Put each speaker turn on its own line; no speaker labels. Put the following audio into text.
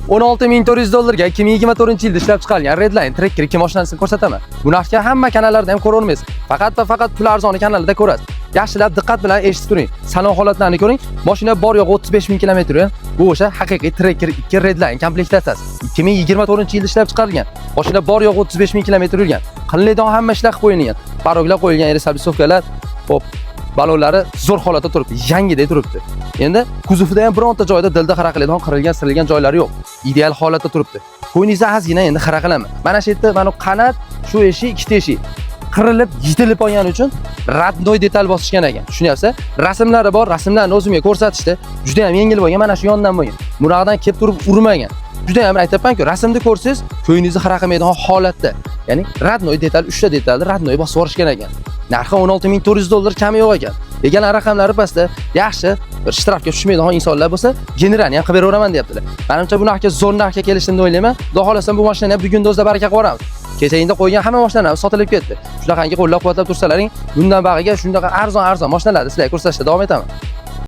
$16,400 ga 2024-yilda ishlab chiqarilgan Redline Tracker 2 mashinasini ko'rsataman. Bu narxga hamma kanallarda ham ko'ra olmaysiz. Faqat va faqat pul arzoni kanalida ko'rasiz. Yaxshilab diqqat bilan eshitib turing. Salon holatlarini ko'ring. Mashina bor yo'q 35,000 km yurgan. Bu o'sha haqiqiy Tracker 2 Redline komplektatsiyasi. 2024-yilda ishlab chiqarilgan. Mashina bor yo'q 35,000 km yurgan. Qilinadigan hamma ishlar qilib qo'yilgan. Paroglar qo'yilgan, resablisovkalar, hop, balonlari zo'r holatda turibdi, yangidek turibdi. Endi kuzovida ham bironta joyda dilda xira qiladigan, qirilgan, sirilgan joylari yo'q. Ideal holatda turibdi. Qo'yingizni ozgina endi xira qilaman. Mana shu yerda mana qanot, shu eshik, ikkita eshik qirilib, yetilib olgani uchun radnoy detal bosishgan ekan. Tushunyapsiz? Rasmlari bor, rasmlarni o'zimga ko'rsatishdi. Juda ham yengil bo'lgan, mana shu yondan bo'lgan. Bunaqadan kelib turib urmagan. Juda ham aytayapman-ku, rasmni ko'rsangiz, ko'yingizni xira qilmaydigan holatda. Ya'ni radnoy detal, 3 ta detalni radnoy bosib yuborishgan ekan. Narxi $16,400 kami yo'q ekan. Degan raqamlari pastda, yaxshi bir ishtirokga tushmaydigan insonlar bo'lsa, generalni ham qilib beraveraman deyaptilar. Menimcha bu narxga zo'r narxga kelishini deb o'ylayman. Xudo xohlasa bu mashinani ham bugun o'zida baraka qilib yuboramiz. Kechagina qo'ygan hamma mashinalar sotilib ketdi. Shunaqangi qo'llab-quvvatlab tursalaring, bundan bag'iga shunaqa arzon mashinalarni sizlarga ko'rsatishda davom etaman.